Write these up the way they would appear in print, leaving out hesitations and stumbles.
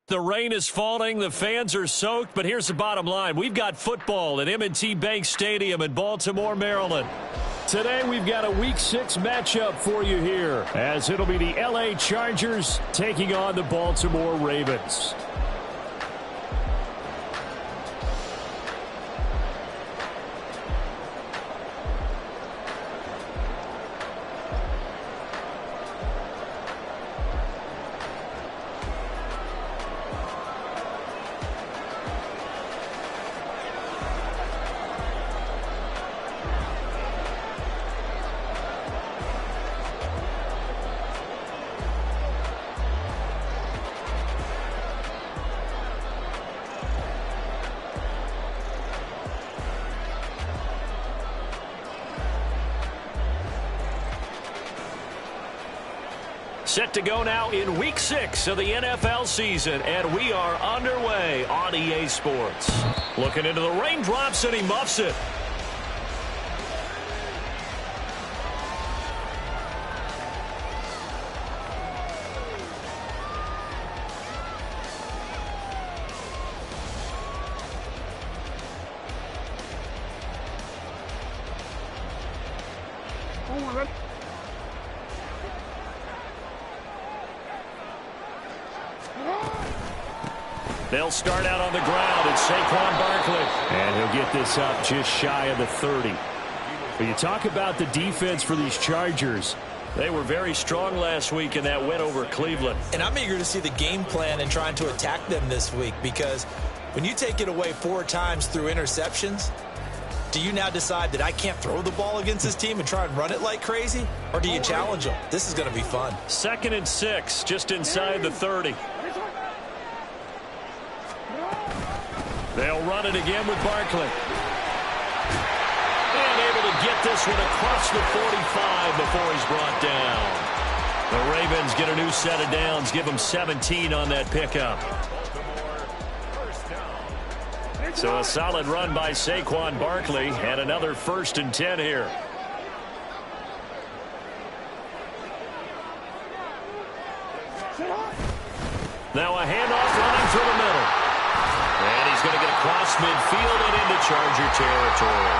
The rain is falling, the fans are soaked, but here's the bottom line. We've got football at M&T Bank Stadium in Baltimore, Maryland. Today we've got a Week 6 matchup for you here, as it'll be the LA Chargers taking on the Baltimore Ravens. Set to go now in Week 6 of the NFL season, and we are underway on EA Sports. Looking into the raindrops, and he muffs it. They'll start out on the ground. It's Saquon Barkley. And he'll get this up just shy of the 30. But you talk about the defense for these Chargers. They were very strong last week in that win over Cleveland. And I'm eager to see the game plan and trying to attack them this week, because when you take it away 4 times through interceptions, do you now decide that I can't throw the ball against this team and try and run it like crazy? Or do you challenge them? This is going to be fun. 2nd and 6, just inside the 30. They'll run it again with Barkley. And able to get this one across the 45 before he's brought down. The Ravens get a new set of downs, give them 17 on that pickup. So a solid run by Saquon Barkley, and another 1st and 10 here. Now a handoff running through the middle. And he's going to get across midfield and into Charger territory.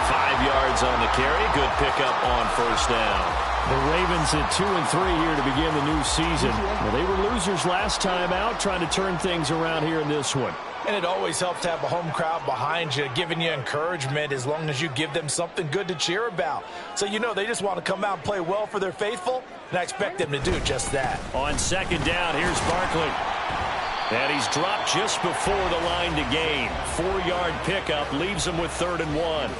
5 yards on the carry. Good pickup on 1st down. The Ravens at 2-3 here to begin the new season. Well, they were losers last time out, trying to turn things around here in this one. And it always helps to have a home crowd behind you, giving you encouragement as long as you give them something good to cheer about. So you know they just want to come out and play well for their faithful, and I expect them to do just that. On 2nd down, here's Barkley. And he's dropped just before the line to gain. 4-yard pickup leaves him with 3rd and 1.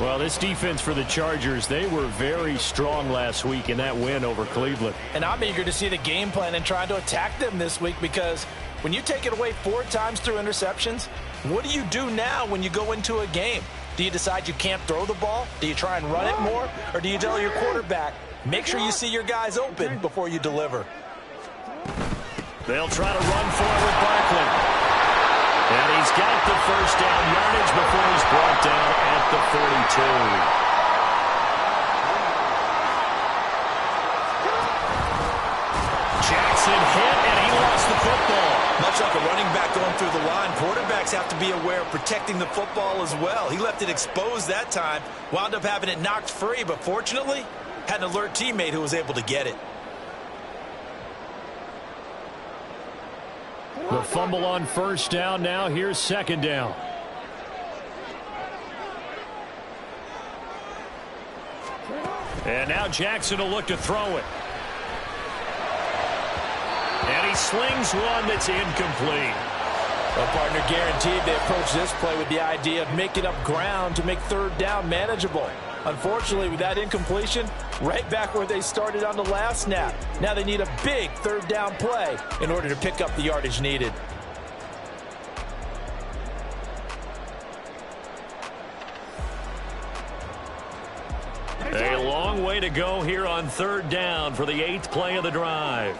Well, this defense for the Chargers, they were very strong last week in that win over Cleveland. And I'm eager to see the game plan and trying to attack them this week, because when you take it away 4 times through interceptions, what do you do now when you go into a game? Do you decide you can't throw the ball? Do you try and run it more? Or do you tell your quarterback, make sure you see your guys open before you deliver? They'll try to run for it with Barkley. And he's got the 1st down yardage before he's brought down at the 42. Jackson hit, and he lost the football. Much like a running back going through the line, quarterbacks have to be aware of protecting the football as well. He left it exposed that time, wound up having it knocked free, but fortunately, had an alert teammate who was able to get it. The fumble on 1st down. Now here's 2nd down. And now Jackson will look to throw it. And he slings one that's incomplete. Well, partner, guaranteed they approach this play with the idea of making up ground to make 3rd down manageable. Unfortunately, with that incompletion, right back where they started on the last snap. Now they need a big 3rd down play in order to pick up the yardage needed. A long way to go here on 3rd down for the 8th play of the drive.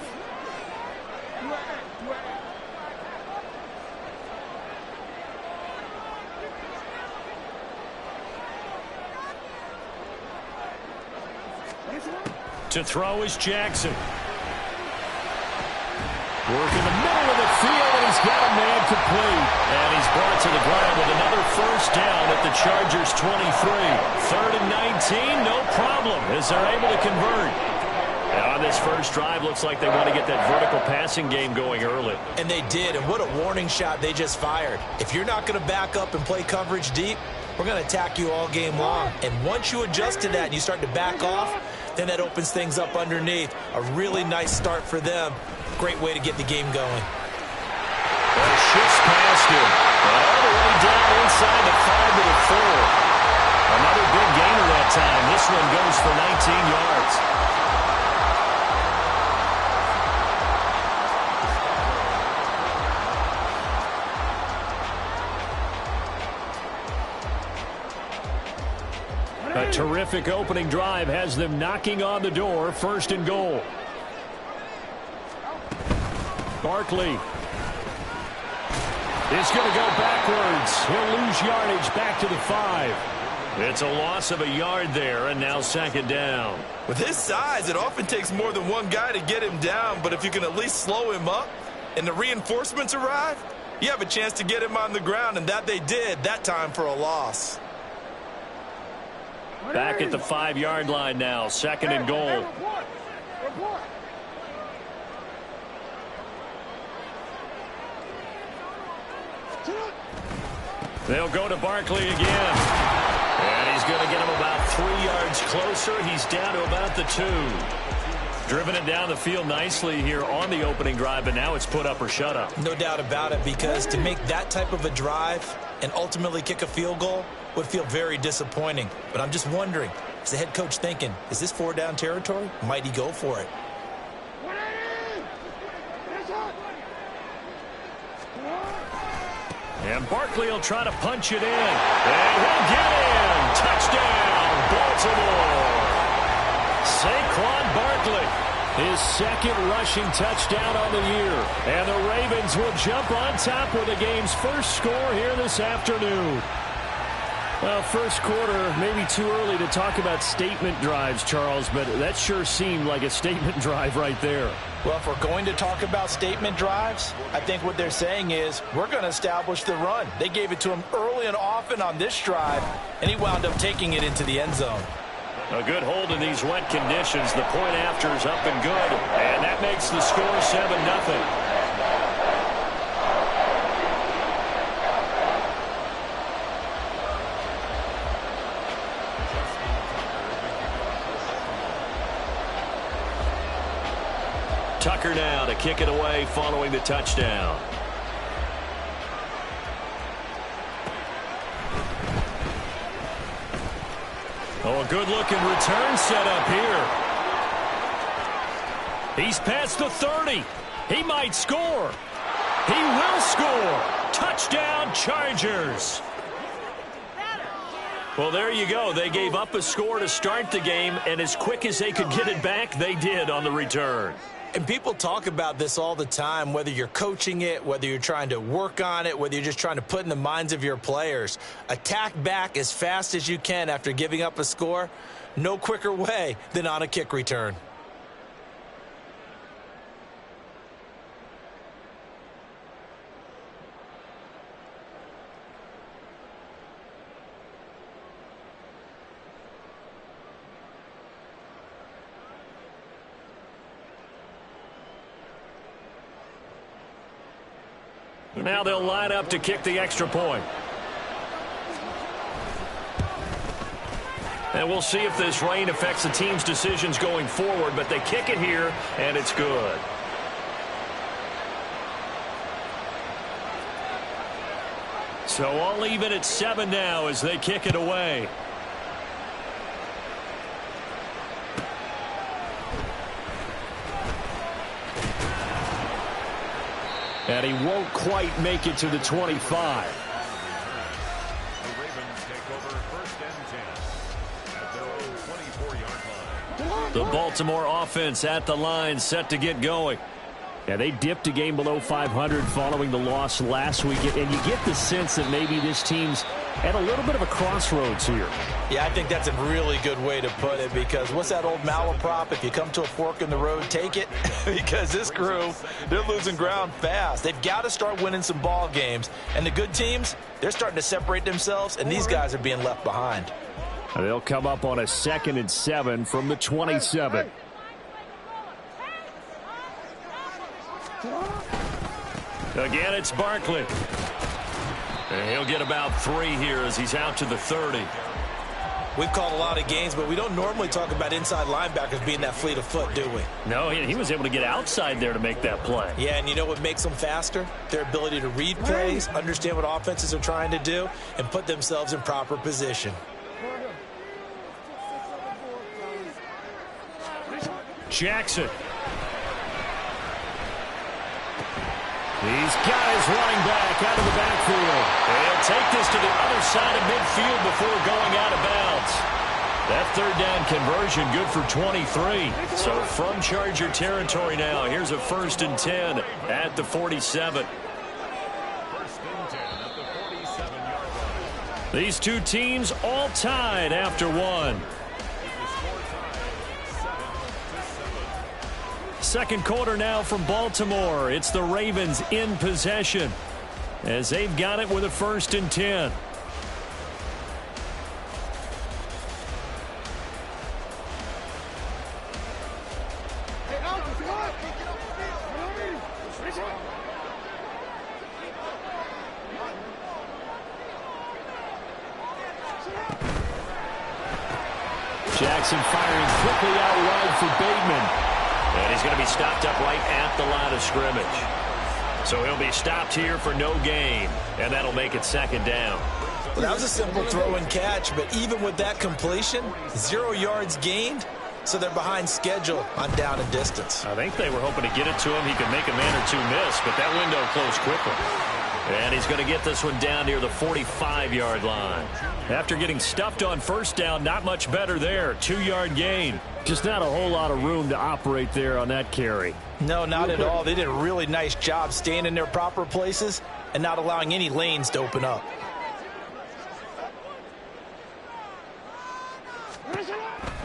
To throw is Jackson. Working the middle of the field, and he's got a man complete. And he's brought to the ground with another first down at the Chargers' 23. 3rd and 19, no problem, as they're able to convert. And on this first drive, looks like they want to get that vertical passing game going early. And they did, and what a warning shot they just fired. If you're not going to back up and play coverage deep, we're going to attack you all game long. And once you adjust to that and you start to back off, then that opens things up underneath. A really nice start for them. Great way to get the game going. And shifts past him. And all the way down inside the 5 to the 4. Another big gainer that time. This one goes for 19 yards. A terrific opening drive has them knocking on the door. 1st and goal. Barkley is going to go backwards. He'll lose yardage back to the 5. It's a loss of a yard there, and now 2nd down. With his size, it often takes more than one guy to get him down, but if you can at least slow him up and the reinforcements arrive, you have a chance to get him on the ground, and that they did that time for a loss. Back at the 5-yard line now. 2nd and goal. They'll go to Barkley again. And he's going to get him about 3 yards closer. He's down to about the 2. Driven it down the field nicely here on the opening drive, but now it's put up or shut up. No doubt about it, because to make that type of a drive and ultimately kick a field goal would feel very disappointing. But I'm just wondering, is the head coach thinking, is this 4-down territory? Might he go for it? And Barkley will try to punch it in. And he'll get in. Touchdown, Baltimore. Saquon Barkley, his 2nd rushing touchdown on the year. And the Ravens will jump on top with the game's first score here this afternoon. Well, first quarter, maybe too early to talk about statement drives, Charles, but that sure seemed like a statement drive right there. Well, if we're going to talk about statement drives, I think what they're saying is we're going to establish the run. They gave it to him early and often on this drive, and he wound up taking it into the end zone. A good hold in these wet conditions. The point after is up and good, and that makes the score 7-0. Tucker now to kick it away following the touchdown. Oh, a good-looking return set up here. He's past the 30. He might score. He will score. Touchdown, Chargers. Well, there you go. They gave up a score to start the game, and as quick as they could get it back, they did on the return. And people talk about this all the time, whether you're coaching it, whether you're trying to work on it, whether you're just trying to put in the minds of your players. Attack back as fast as you can after giving up a score. No quicker way than on a kick return. Now they'll line up to kick the extra point. And we'll see if this rain affects the team's decisions going forward, but they kick it here, and it's good. So all even at 7 now as they kick it away. And he won't quite make it to the 25. The Ravens take over 1st and 10 at their own 24-yard line. The Baltimore offense at the line, set to get going. Yeah, they dipped a game below 500 following the loss last week, and you get the sense that maybe this team's at a little bit of a crossroads here. Yeah, I think that's a really good way to put it, because what's that old malaprop? If you come to a fork in the road, take it. Because this crew, they're losing ground fast. They've got to start winning some ball games. And the good teams, they're starting to separate themselves, and these guys are being left behind. They'll come up on a 2nd and 7 from the 27. Again, it's Barkley. And he'll get about 3 here as he's out to the 30. We've called a lot of games, but we don't normally talk about inside linebackers being that fleet of foot, do we? No, he was able to get outside there to make that play. Yeah, and you know what makes them faster? Their ability to read plays, understand what offenses are trying to do, and put themselves in proper position. Jackson. He's got his running back out of the backfield. He'll take this to the other side of midfield before going out of bounds. That 3rd down conversion good for 23. So from Charger territory now, here's a 1st and 10 at the 47. 1st and 10 at the 47-yard line. These two teams all tied after one. Second quarter now from Baltimore. It's the Ravens in possession as they've got it with a 1st and 10. Jackson firing quickly out wide for Bateman. And he's going to be stopped up right at the line of scrimmage. So he'll be stopped here for no gain, and that'll make it 2nd down. Well, that was a simple throw and catch, but even with that completion, 0 yards gained, so they're behind schedule on down and distance. I think they were hoping to get it to him. He could make a man or two miss, but that window closed quickly. And he's going to get this one down near the 45-yard line. After getting stuffed on 1st down, not much better there. 2-yard gain. Just not a whole lot of room to operate there on that carry. No, not at all. They did a really nice job staying in their proper places and not allowing any lanes to open up.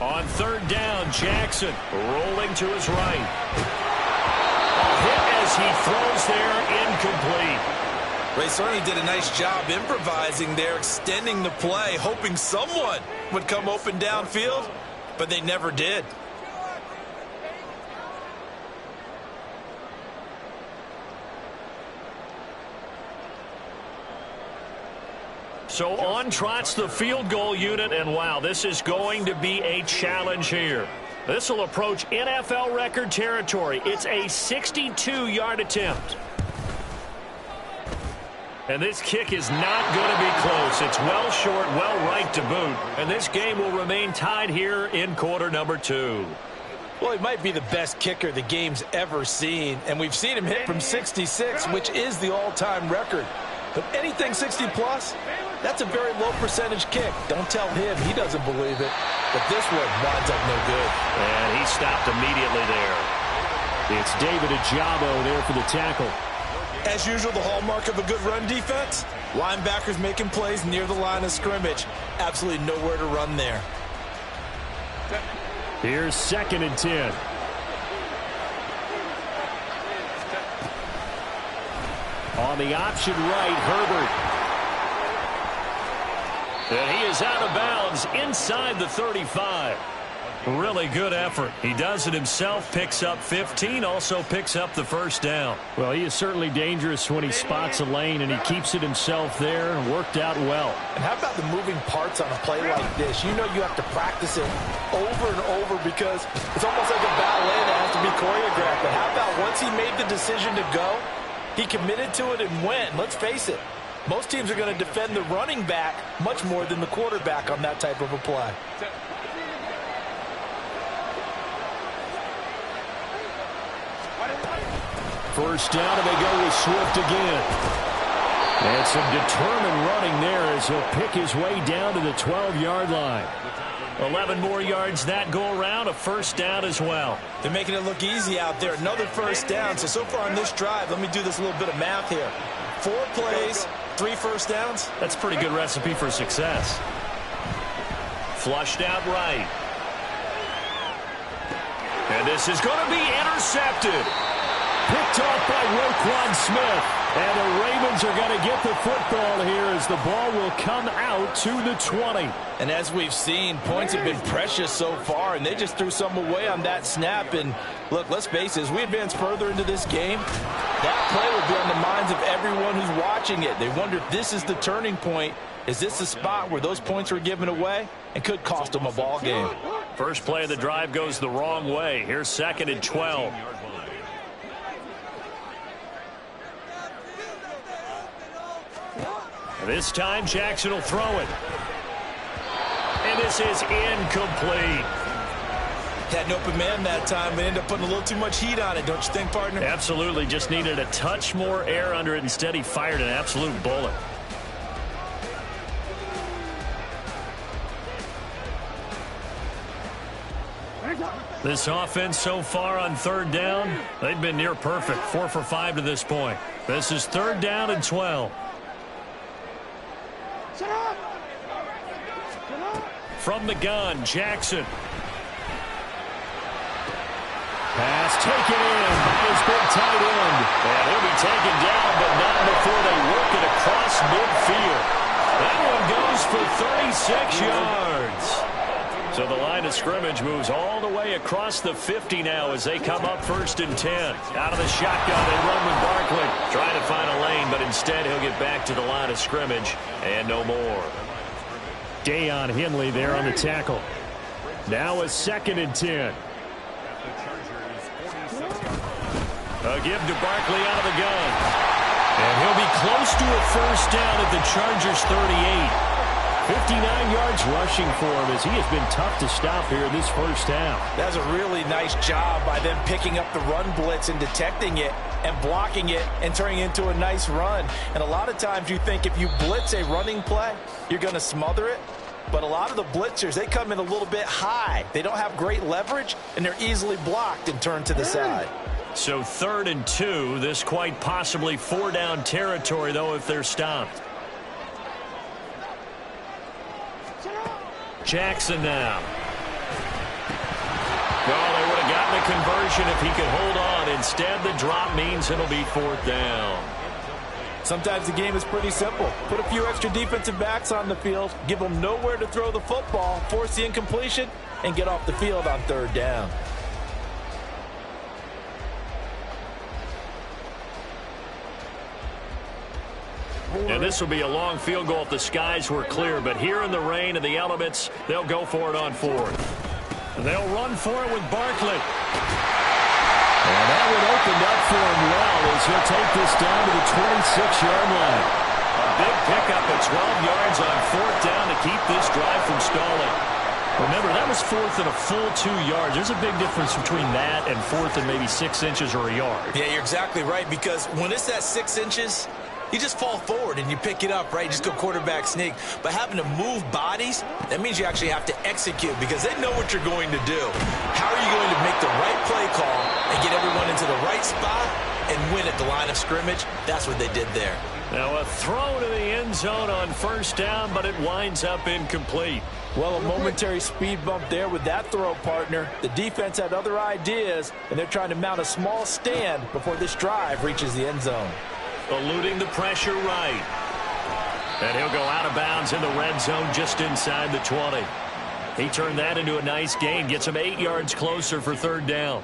On 3rd down, Jackson rolling to his right. A hit as he throws there, incomplete. They certainly did a nice job improvising there, extending the play, hoping someone would come open downfield, but they never did. So on trots the field goal unit, and wow, this is going to be a challenge here. This will approach NFL record territory. It's a 62-yard attempt. And this kick is not going to be close. It's well short, well right to boot. And this game will remain tied here in quarter number 2. Well, he might be the best kicker the game's ever seen. And we've seen him hit from 66, which is the all-time record. But anything 60-plus, that's a very low percentage kick. Don't tell him he doesn't believe it. But this one winds up no good. And he stopped immediately there. It's David Ajabo there for the tackle. As usual, the hallmark of a good run defense, linebackers making plays near the line of scrimmage. Absolutely nowhere to run there. Here's 2nd and 10. On the option right, Herbert. And he is out of bounds inside the 35. Really good effort. He does it himself, picks up 15, also picks up the 1st down. Well, he is certainly dangerous when he spots a lane, and he keeps it himself there and worked out well. And how about the moving parts on a play like this? You know you have to practice it over and over because it's almost like a ballet that has to be choreographed. But how about once he made the decision to go, he committed to it and went. Let's face it, most teams are going to defend the running back much more than the quarterback on that type of a play. First down, and they go with Swift again. And some determined running there as he'll pick his way down to the 12-yard line. 11 more yards that go around, a 1st down as well. They're making it look easy out there. Another 1st down. So far on this drive, let me do this little bit of math here. 4 plays, 3 first downs? That's a pretty good recipe for success. Flushed out right. And this is going to be intercepted. Picked off by Roquan Smith. And the Ravens are going to get the football here as the ball will come out to the 20. And as we've seen, points have been precious so far, and they just threw some away on that snap. And look, let's face it, as we advance further into this game, that play will be on the minds of everyone who's watching it. They wonder if this is the turning point. Is this the spot where those points were given away and could cost them a ball game? First play of the drive goes the wrong way. Here's 2nd and 12. This time Jackson will throw it. And this is incomplete. Had an open man that time, but ended up putting a little too much heat on it, don't you think, partner? Absolutely. Just needed a touch more air under it. Instead, he fired an absolute bullet. This offense so far on 3rd down, they've been near perfect. 4 for 5 to this point. This is 3rd down and 12. From the gun, Jackson. Pass taken in by his big tight end. And he'll be taken down, but not before they work it across midfield. That one goes for 36 yards. So the line of scrimmage moves all the way across the 50 now as they come up 1st and 10. Out of the shotgun, they run with Barkley. Trying to find a lane, but instead he'll get back to the line of scrimmage and no more. Deion Henley there on the tackle. Now a 2nd and 10. A give to Barkley out of the gun. And he'll be close to a 1st down at the Chargers' 38. 59 yards rushing for him as he has been tough to stop here in this 1st half. That's a really nice job by them picking up the run blitz and detecting it and blocking it and turning it into a nice run. And a lot of times you think if you blitz a running play, you're going to smother it. But a lot of the blitzers, they come in a little bit high. They don't have great leverage, and they're easily blocked and turned to the side. So 3rd and 2, this quite possibly 4-down territory, though, if they're stopped. Jackson now. Well, they would have gotten a conversion if he could hold on. Instead, the drop means it'll be 4th down. Sometimes the game is pretty simple. Put a few extra defensive backs on the field, give them nowhere to throw the football, force the incompletion, and get off the field on 3rd down. And this will be a long field goal if the skies were clear, but here in the rain and the elements, they'll go for it on 4th. They'll run for it with Barkley. And that one opened up for him well as he'll take this down to the 26-yard line. A big pickup at 12 yards on 4th down to keep this drive from stalling. Remember, that was 4th and a full 2 yards. There's a big difference between that and 4th and maybe 6 inches or a yard. Yeah, you're exactly right, because when it's that 6 inches, you just fall forward and you pick it up, right? You just go quarterback sneak. But having to move bodies, that means you actually have to execute because they know what you're going to do. How are you going to make the right play call and get everyone into the right spot and win at the line of scrimmage? That's what they did there. Now a throw to the end zone on 1st down, but it winds up incomplete. Well, a momentary speed bump there with that throw, partner. The defense had other ideas, and they're trying to mount a small stand before this drive reaches the end zone. Eluding the pressure right. And he'll go out of bounds in the red zone just inside the 20. He turned that into a nice gain, gets him 8 yards closer for 3rd down.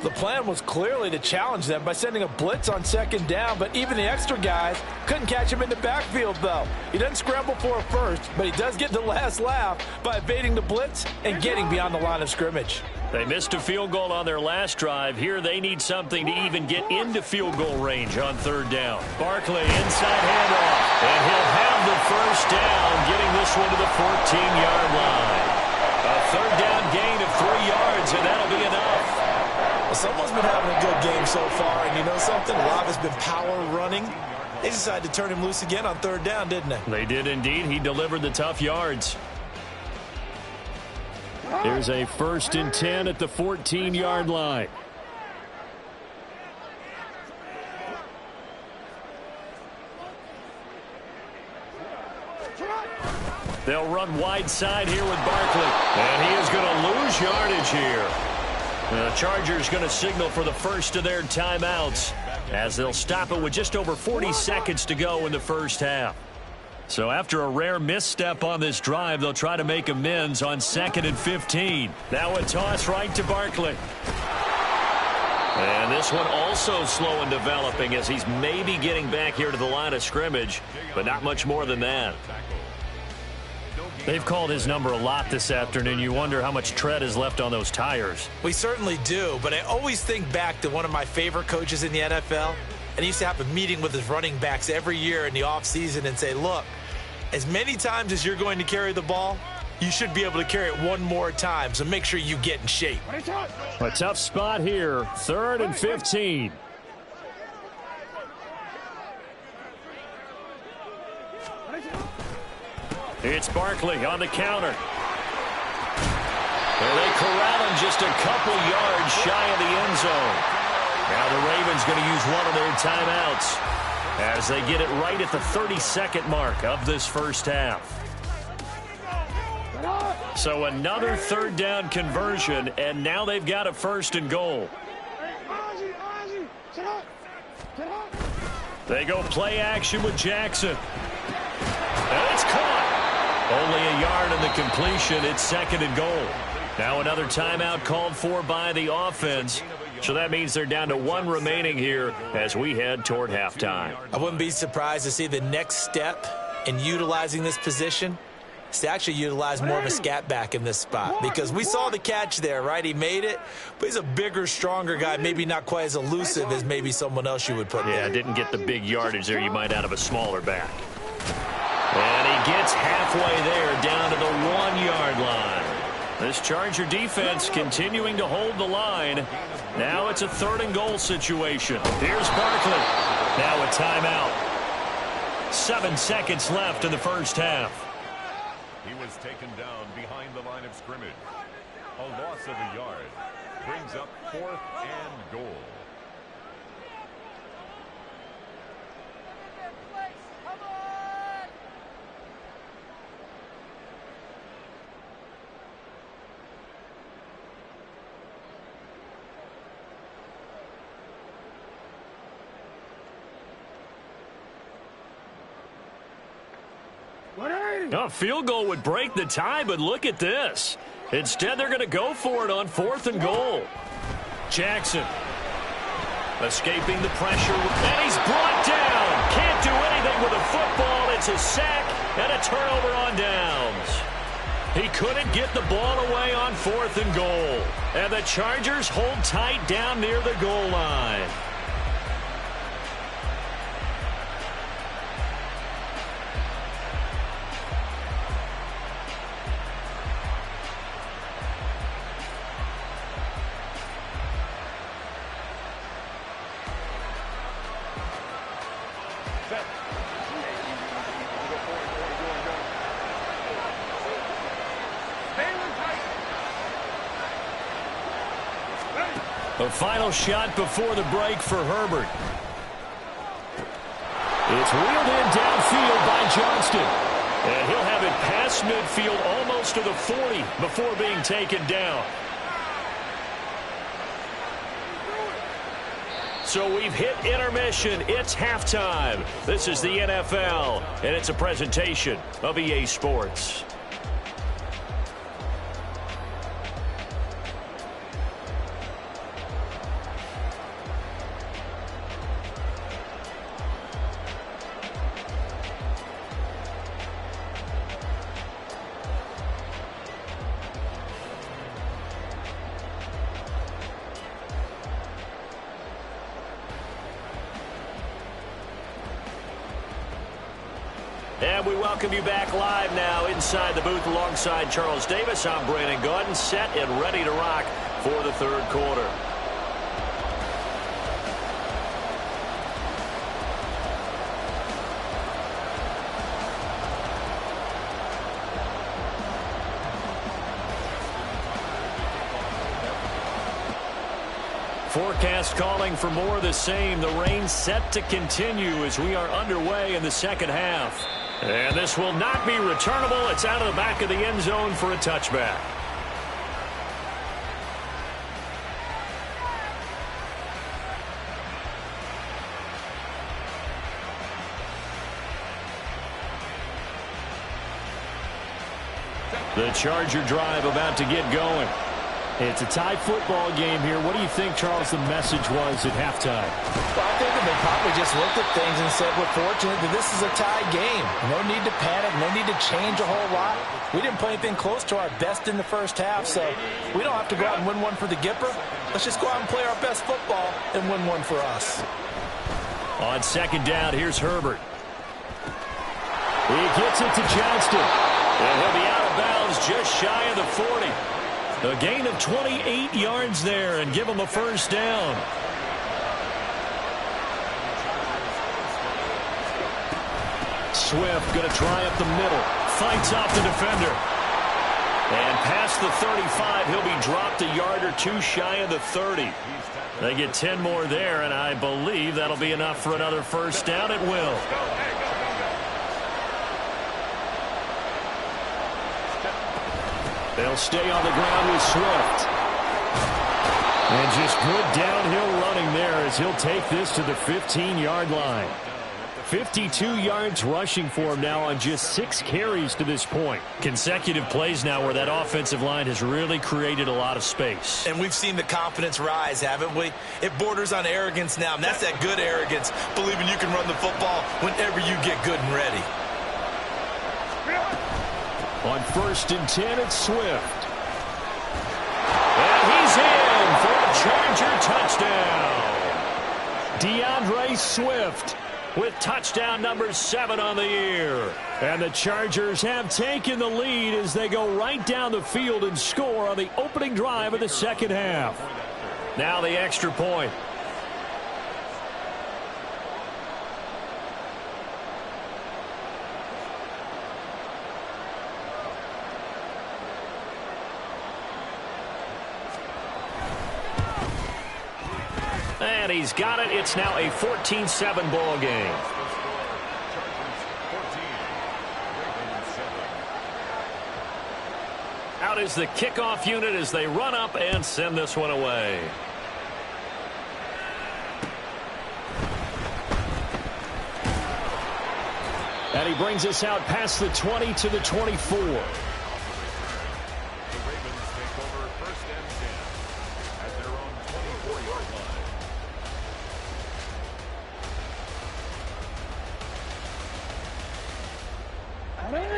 The plan was clearly to challenge them by sending a blitz on 2nd down, but even the extra guys couldn't catch him in the backfield, though. He doesn't scramble for a first, but he does get the last laugh by evading the blitz and getting beyond the line of scrimmage. They missed a field goal on their last drive. Here they need something to even get into field goal range on 3rd down. Barkley inside handoff, and he'll have the 1st down, getting this one to the 14-yard line. A 3rd down gain of 3 yards, and that'll be enough. Well, someone's been having a good game so far, and you know something? A lot has been power running. They decided to turn him loose again on 3rd down, didn't they? They did indeed. He delivered the tough yards. Here's a 1st and 10 at the 14-yard line. They'll run wide side here with Barkley. And he is going to lose yardage here. The Chargers going to signal for the first of their timeouts as they'll stop it with just over 40 seconds to go in the first half. So after a rare misstep on this drive, they'll try to make amends on 2nd and 15. Now a toss right to Barkley. And this one also slow in developing as he's maybe getting back here to the line of scrimmage, but not much more than that. They've called his number a lot this afternoon. You wonder how much tread is left on those tires. We certainly do, but I always think back to one of my favorite coaches in the NFL, and he used to have a meeting with his running backs every year in the offseason and say, look, as many times as you're going to carry the ball, you should be able to carry it one more time, so make sure you get in shape. A tough spot here, 3rd and 15. It's Barkley on the counter. And they corral him just a couple yards shy of the end zone. Now the Ravens going to use one of their timeouts as they get it right at the 32nd mark of this first half. So another 3rd down conversion, and now they've got a 1st and goal. They go play action with Jackson. And it's caught. Only a yard in the completion. It's 2nd and goal. Now another timeout called for by the offense. So that means they're down to 1 remaining here as we head toward halftime. I wouldn't be surprised to see the next step in utilizing this position is to actually utilize more of a scat back in this spot, because we saw the catch there, right? He made it, but he's a bigger, stronger guy, maybe not quite as elusive as maybe someone else you would put there. Yeah, didn't get the big yardage there you might out of a smaller back. And he gets halfway there down to the 1-yard line. This Charger defense continuing to hold the line. Now it's a 3rd and goal situation. Here's Barkley. Now a timeout. 7 seconds left in the first half. He was taken down behind the line of scrimmage. A loss of a yard brings up 4th and goal. A field goal would break the tie, but look at this. Instead, they're going to go for it on 4th and goal. Jackson escaping the pressure, and he's brought down. Can't do anything with a football. It's a sack and a turnover on downs. He couldn't get the ball away on 4th and goal. And the Chargers hold tight down near the goal line. A final shot before the break for Herbert. It's wheeled in downfield by Johnston. And he'll have it past midfield almost to the 40 before being taken down. So we've hit intermission. It's halftime. This is the NFL, and it's a presentation of EA Sports. And we welcome you back live now inside the booth alongside Charles Davis. I'm Brandon Gaudin, set and ready to rock for the 3rd quarter. Forecast calling for more of the same. The rain set to continue as we are underway in the second half. And this will not be returnable. It's out of the back of the end zone for a touchback. The Charger drive about to get going. It's a tie football game here. What do you think, Charles, the message was at halftime? Well, I think that they probably just looked at things and said, we're fortunate that this is a tie game. No need to panic. No need to change a whole lot. We didn't play anything close to our best in the first half, so we don't have to go out and win one for the Gipper. Let's just go out and play our best football and win one for us. On second down, here's Herbert. He gets it to Johnston. And he'll be out of bounds just shy of the 40. A gain of 28 yards there and give him a first down. Swift going to try up the middle. Fights off the defender. And past the 35, he'll be dropped a yard or two shy of the 30. They get 10 more there, and I believe that'll be enough for another first down. It will. They'll stay on the ground with Swift. And just good downhill running there as he'll take this to the 15-yard line. 52 yards rushing for him now on just 6 carries to this point. Consecutive plays now where that offensive line has really created a lot of space. And we've seen the confidence rise, haven't we? It borders on arrogance now, and that's that good arrogance, believing you can run the football whenever you get good and ready. On 1st and 10, it's Swift. And he's in for a Charger touchdown. DeAndre Swift with touchdown number 7 on the year. And the Chargers have taken the lead as they go right down the field and score on the opening drive of the second half. Now the extra point. And he's got it. It's now a 14-7 ball game. Out is the kickoff unit as they run up and send this one away. And he brings us out past the 20 to the 24.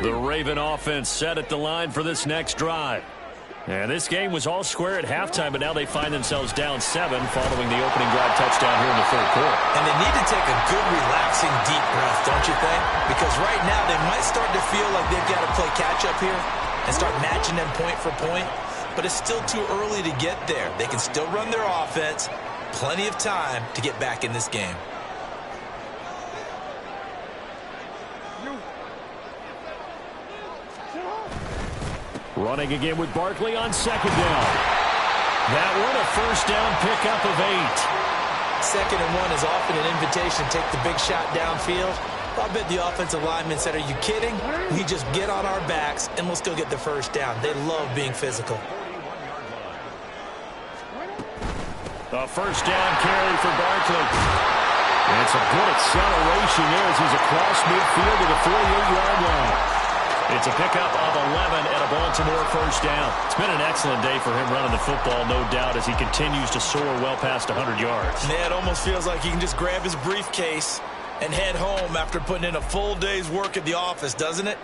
The Raven offense set at the line for this next drive. And this game was all square at halftime, but now they find themselves down 7 following the opening drive touchdown here in the third quarter. And they need to take a good, relaxing, deep breath, don't you think? Because right now they might start to feel like they've got to play catch-up here and start matching them point for point. But it's still too early to get there. They can still run their offense. Plenty of time to get back in this game. Running again with Barkley on second down. That one a first down pickup of 8. 2nd and 1 is often an invitation to take the big shot downfield. I bet the offensive lineman said, are you kidding? We just get on our backs and we'll still get the first down. They love being physical. A first down carry for Barkley. And it's a good acceleration there as he's across midfield to the 48-yard line. It's a pickup of 11 and a Baltimore first down. It's been an excellent day for him running the football, no doubt, as he continues to soar well past 100 yards. Yeah, it almost feels like he can just grab his briefcase and head home after putting in a full day's work at the office, doesn't it?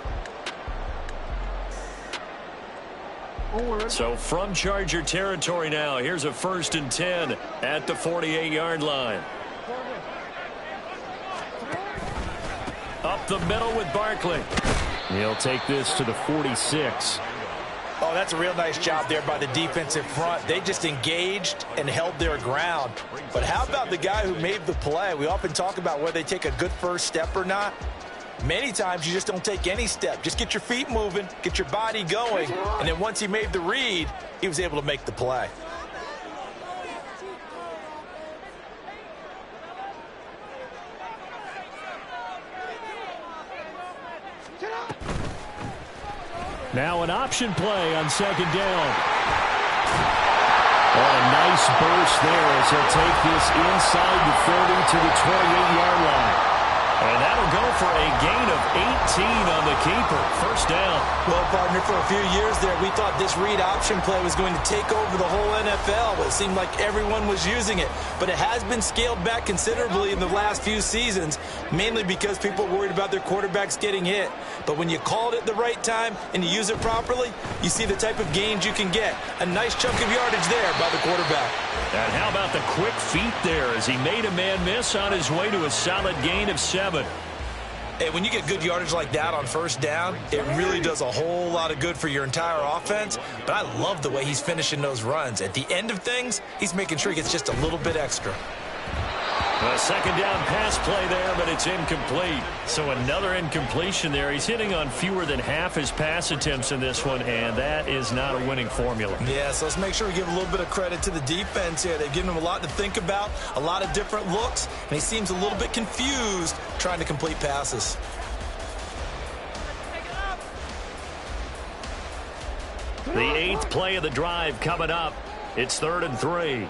So from Charger territory now, here's a 1st and 10 at the 48-yard line. Up the middle with Barkley. He'll take this to the 46. Oh, that's a real nice job there by the defensive front. They just engaged and held their ground. But how about the guy who made the play? We often talk about whether they take a good first step or not. Many times you just don't take any step. Just get your feet moving, get your body going. And then once he made the read, he was able to make the play. Now an option play on second down. Oh, a nice burst there as he'll take this inside the 30 to the 28-yard line. And that'll go for a gain of 18 on the keeper. First down. Well, partner, for a few years there, we thought this read option play was going to take over the whole NFL. But it seemed like everyone was using it. But it has been scaled back considerably in the last few seasons, mainly because people are worried about their quarterbacks getting hit. But when you call it at the right time and you use it properly, you see the type of gains you can get. A nice chunk of yardage there by the quarterback. And how about the quick feet there as he made a man miss on his way to a solid gain of 7. Hey, when you get good yardage like that on first down, it really does a whole lot of good for your entire offense. But I love the way he's finishing those runs. At the end of things, he's making sure he gets just a little bit extra. A second down pass play there, but it's incomplete. So another incompletion there. He's hitting on fewer than half his pass attempts in this one, and that is not a winning formula. Yeah, so let's make sure we give a little bit of credit to the defense here. They've given him a lot to think about, a lot of different looks, and he seems a little bit confused trying to complete passes. The 8th play of the drive coming up. It's 3rd and 3.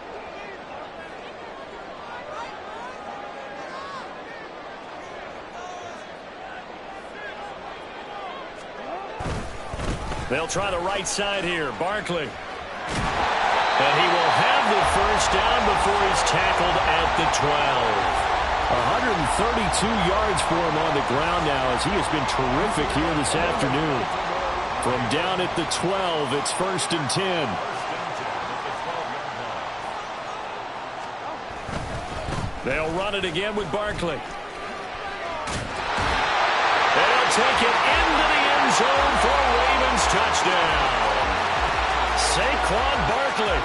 They'll try the right side here. Barkley. And he will have the first down before he's tackled at the 12. 132 yards for him on the ground now as he has been terrific here this afternoon. From down at the 12, it's 1st and 10. They'll run it again with Barkley. They'll take it into the end zone for a Ravens touchdown. Saquon Barkley,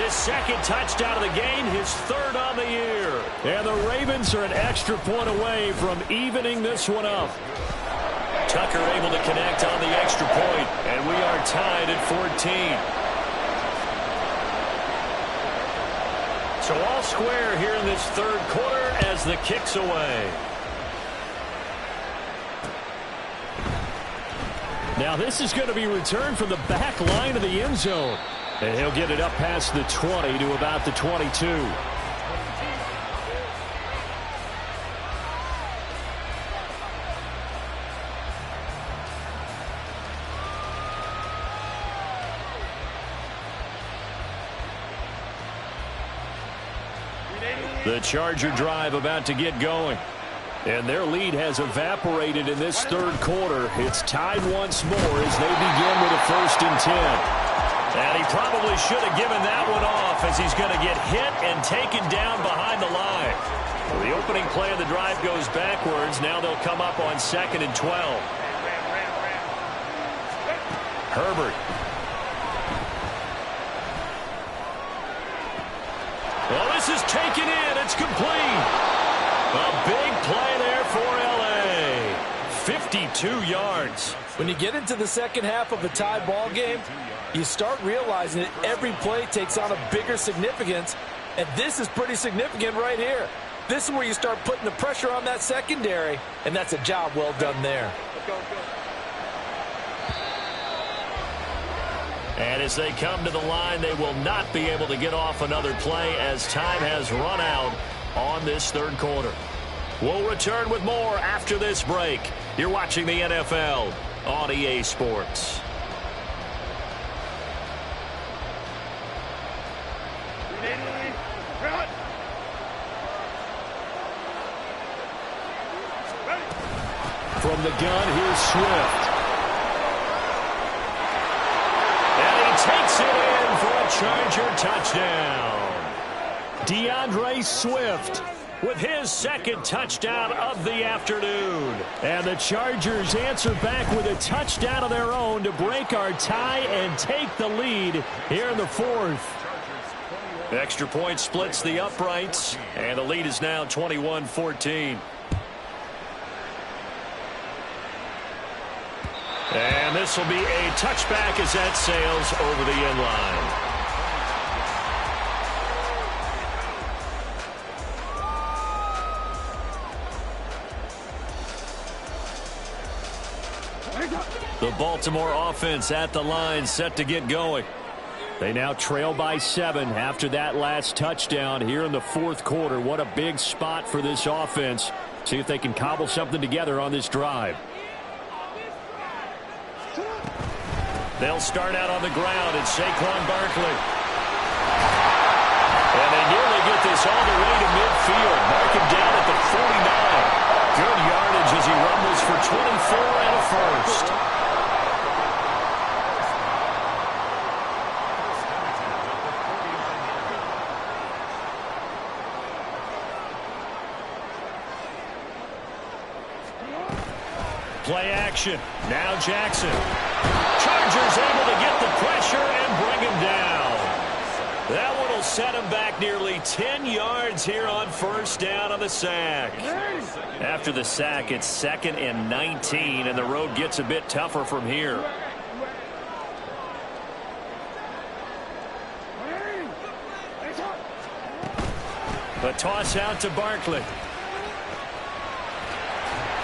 his 2nd touchdown of the game, his 3rd on the year. And the Ravens are an extra point away from evening this one up. Tucker able to connect on the extra point, and we are tied at 14. So all square here in this 3rd quarter as the kick's away. Now this is going to be returned from the back line of the end zone. And he'll get it up past the 20 to about the 22. The Charger drive about to get going. And their lead has evaporated in this 3rd quarter. It's tied once more as they begin with a 1st and 10. And he probably should have given that one off as he's going to get hit and taken down behind the line. Well, the opening play of the drive goes backwards. Now they'll come up on 2nd and 12. Herbert. Well, this is taken in. It's complete. A big play there for L.A. 52 yards. When you get into the second half of a tie ball game, you start realizing that every play takes on a bigger significance, and this is pretty significant right here. This is where you start putting the pressure on that secondary, and that's a job well done there. And as they come to the line, they will not be able to get off another play as time has run out on this 3rd quarter. We'll return with more after this break. You're watching the NFL on EA Sports. From the gun, here's Swift. And he takes it in for a Charger touchdown. DeAndre Swift with his 2nd touchdown of the afternoon. And the Chargers answer back with a touchdown of their own to break our tie and take the lead here in the 4th. Extra point splits the uprights, and the lead is now 21-14. And this will be a touchback as that sails over the end line. The Baltimore offense at the line, set to get going. They now trail by 7 after that last touchdown here in the fourth quarter. What a big spot for this offense. See if they can cobble something together on this drive. They'll start out on the ground, and Saquon Barkley. And they nearly get this all the way to midfield. Mark him down at the 49. Good yardage as he rumbles for 24 and a first. Play action. Now Jackson. Chargers able to get the pressure and bring him down. That one will set him back nearly 10 yards here on first down on the sack. After the sack, it's 2nd and 19, and the road gets a bit tougher from here. A toss out to Barkley.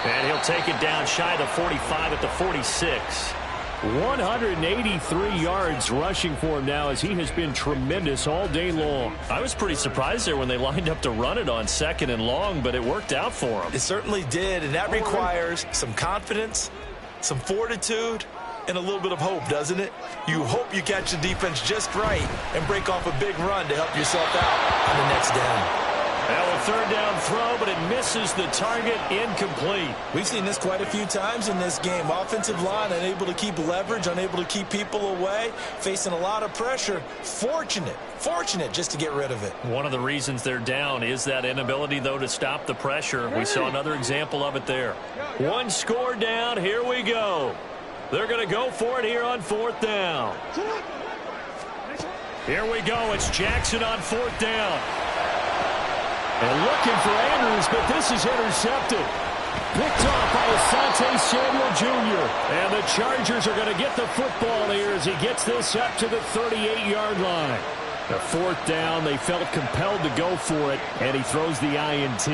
And he'll take it down shy of the 45 at the 46. 183 yards rushing for him now as he has been tremendous all day long. I was pretty surprised there when they lined up to run it on 2nd and long, but it worked out for him. It certainly did, and that requires some confidence, some fortitude, and a little bit of hope, doesn't it? You hope you catch the defense just right and break off a big run to help yourself out on the next down. Now a third down throw, but it misses the target, incomplete. We've seen this quite a few times in this game. Offensive line unable to keep leverage, unable to keep people away, facing a lot of pressure. Fortunate just to get rid of it. One of the reasons they're down is that inability, though, to stop the pressure. We saw another example of it there. One score down. Here we go. They're going to go for it here on 4th down. Here we go. It's Jackson on 4th down. And looking for Andrews, but this is intercepted. Picked off by Asante Samuel Jr. And the Chargers are going to get the football here as he gets this up to the 38-yard line. The 4th down, they felt compelled to go for it, and he throws the INT.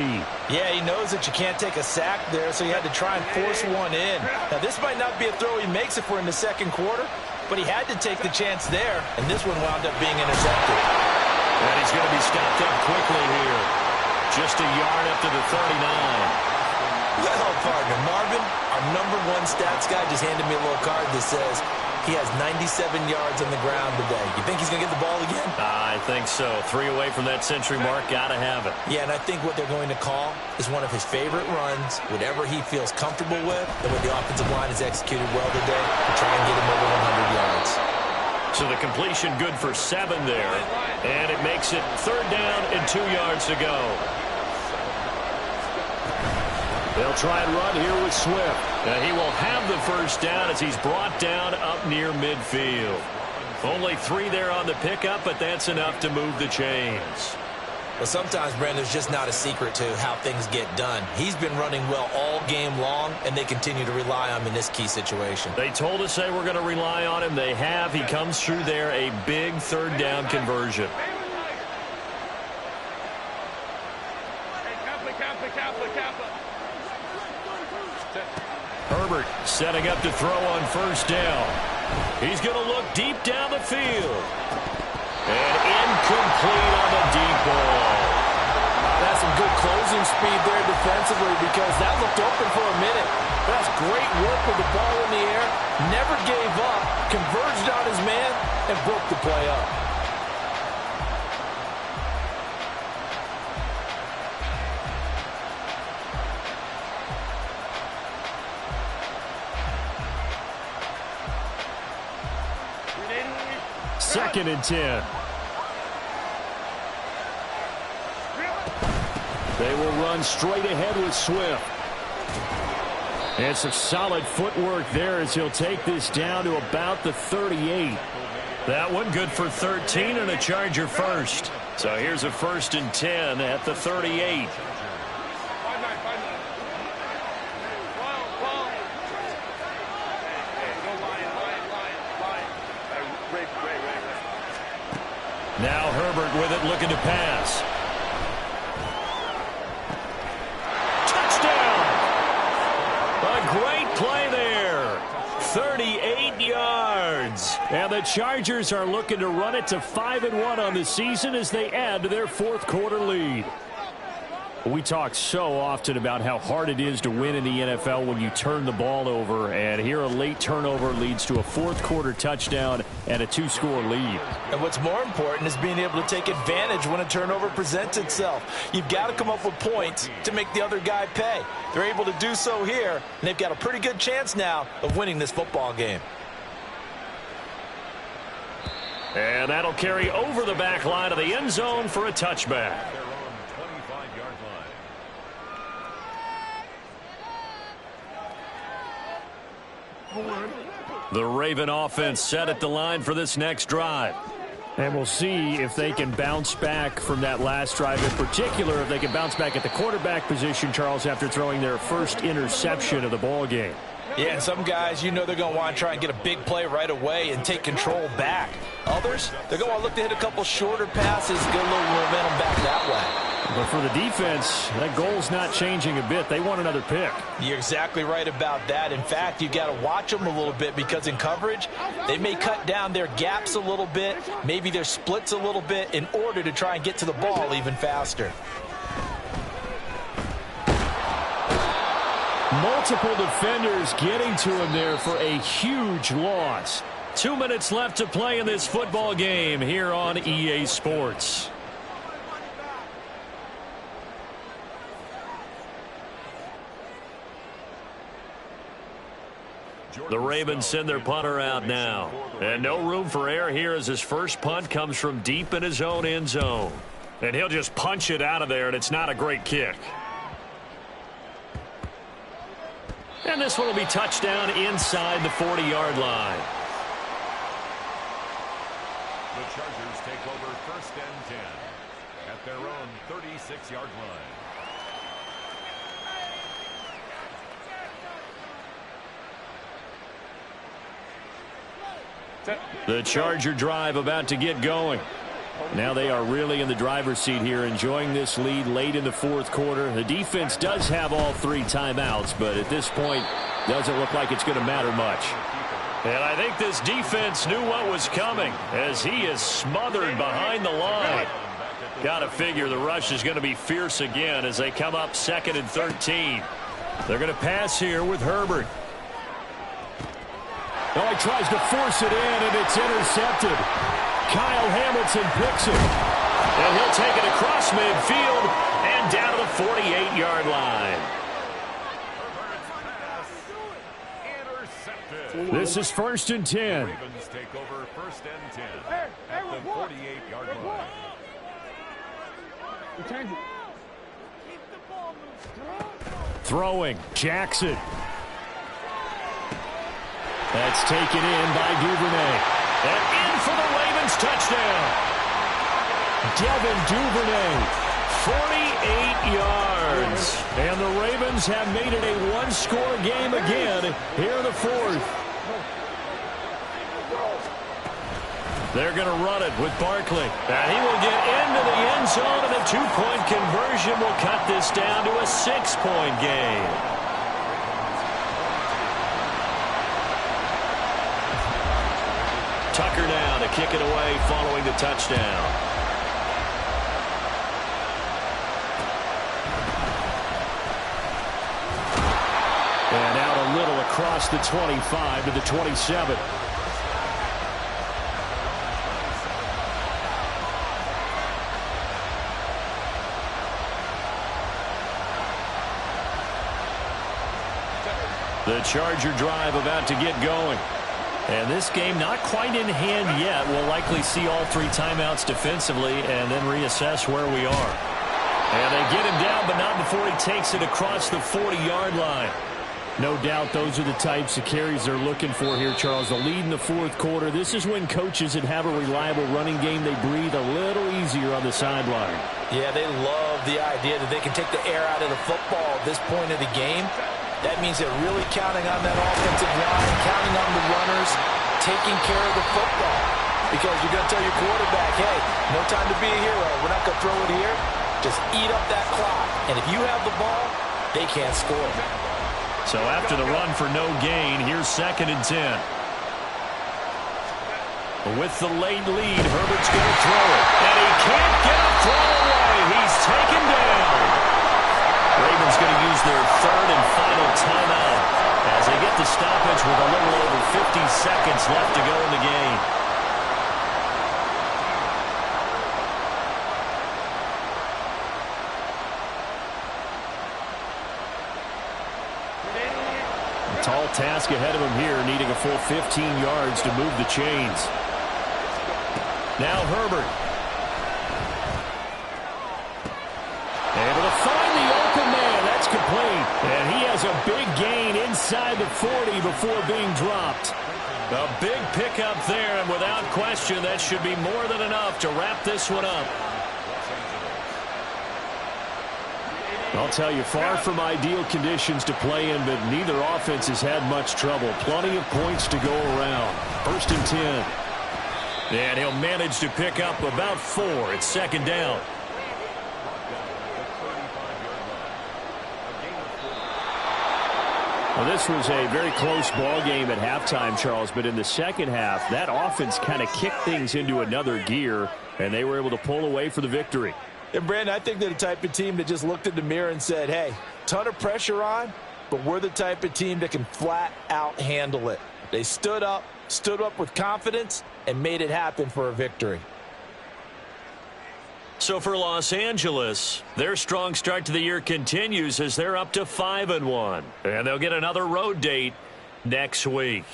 Yeah, he knows that you can't take a sack there, so he had to try and force one in. Now, this might not be a throw he makes if we're in the second quarter, but he had to take the chance there, and this one wound up being intercepted. And he's going to be stopped up quickly here. Just a yard up to the 39. Well, partner, Marvin, our #1 stats guy just handed me a little card that says he has 97 yards on the ground today. You think he's going to get the ball again? I think so. 3 away from that century mark. Got to have it. Yeah, and I think what they're going to call is one of his favorite runs, whatever he feels comfortable with, and what the offensive line has executed well today to try and get him over 100 yards. So the completion good for 7 there, and it makes it 3rd down and 2 yards to go. They'll try and run here with Swift. And he will have the first down as he's brought down up near midfield. Only 3 there on the pickup, but that's enough to move the chains. Well, sometimes, Brandon, there's just not a secret to how things get done. He's been running well all game long, and they continue to rely on him in this key situation. They told us they were going to rely on him. They have. He comes through there, a big 3rd down conversion. Herbert setting up to throw on 1st down. He's going to look deep down the field. And incomplete on the deep ball. That's some good closing speed there defensively because that looked open for a minute. That's great work with the ball in the air. Never gave up, converged on his man, and broke the play up. Second and 10. They will run straight ahead with Swift. And some solid footwork there as he'll take this down to about the 38. That one good for 13 and a Charger first. So here's a 1st and 10 at the 38. Now Herbert with it, looking to pass. Touchdown! A great play there. 38 yards. And the Chargers are looking to run it to 5-1 on the season as they add to their fourth quarter lead. We talk so often about how hard it is to win in the NFL when you turn the ball over, and here a late turnover leads to a fourth quarter touchdown and a 2-score lead. And what's more important is being able to take advantage when a turnover presents itself. You've got to come up with points to make the other guy pay. They're able to do so here, and they've got a pretty good chance now of winning this football game. And that'll carry over the back line of the end zone for a touchback. The Raven offense set at the line for this next drive. And we'll see if they can bounce back from that last drive, in particular if they can bounce back at the quarterback position, Charles, after throwing their first interception of the ball game. Yeah, and some guys, you know they're going to want to try and get a big play right away and take control back. Others, they're going to look to hit a couple shorter passes, get a little momentum back that way. But for the defense, that goal's not changing a bit. They want another pick. You're exactly right about that. In fact, you've got to watch them a little bit because in coverage, they may cut down their gaps a little bit, maybe their splits a little bit in order to try and get to the ball even faster. Multiple defenders getting to him there for a huge loss. 2 minutes left to play in this football game here on EA Sports. The Ravens send their punter out now. And no room for error here as his first punt comes from deep in his own end zone. And he'll just punch it out of there, and it's not a great kick. And this one will be touchdown inside the 40-yard line. The Chargers take over 1st and 10 at their own 36-yard line. The Charger drive about to get going. Now they are really in the driver's seat here, enjoying this lead late in the fourth quarter. The defense does have all 3 timeouts, but at this point, doesn't look like it's going to matter much. And I think this defense knew what was coming as he is smothered behind the line. Got to figure the rush is going to be fierce again as they come up 2nd and 13. They're going to pass here with Herbert. Oh, he tries to force it in, and it's intercepted. Kyle Hamilton picks it. And he'll take it across midfield and down to the 48-yard line. This is 1st and 10. Ravens take over 1st and 10 at the 48-yard line. Throwing, Jackson. That's taken in by Duvernay. And in for the Ravens touchdown. Devin Duvernay, 48 yards. And the Ravens have made it a one-score game again here in the fourth. They're going to run it with Barkley. And he will get into the end zone, and a 2-point conversion will cut this down to a 6-point game. Tucker now to kick it away following the touchdown. And out a little across the 25 to the 27. The Charger drive about to get going. And this game not quite in hand yet. We'll likely see all 3 timeouts defensively and then reassess where we are. And they get him down, but not before he takes it across the 40-yard line. No doubt those are the types of carries they're looking for here, Charles. The lead in the fourth quarter. This is when coaches that have a reliable running game, they breathe a little easier on the sideline. Yeah, they love the idea that they can take the air out of the football at this point of the game. That means they're really counting on that offensive line, counting on the runners, taking care of the football. Because you're going to tell your quarterback, hey, no time to be a hero. We're not going to throw it here. Just eat up that clock. And if you have the ball, they can't score. So after the run for no gain, here's 2nd and 10. With the late lead, Herbert's going to throw it. And he can't get a throw away. He's taken down. Ravens going to use their 3rd and final timeout as they get the stoppage with a little over 50 seconds left to go in the game. A tall task ahead of him here, needing a full 15 yards to move the chains. Now Herbert. Able to find the open man. That's complete. And he has a big gain inside the 40 before being dropped. A big pickup there, and without question, that should be more than enough to wrap this one up. I'll tell you, far from ideal conditions to play in, but neither offense has had much trouble. Plenty of points to go around. 1st and 10. And he'll manage to pick up about 4. It's 2nd down. Well, this was a very close ball game at halftime, Charles, but in the second half, that offense kind of kicked things into another gear, and they were able to pull away for the victory. And, Brandon, I think they're the type of team that just looked in the mirror and said, hey, ton of pressure on, but we're the type of team that can flat out handle it. They stood up with confidence, and made it happen for a victory. So for Los Angeles, their strong start to the year continues as they're up to 5-1. And they'll get another road date next week.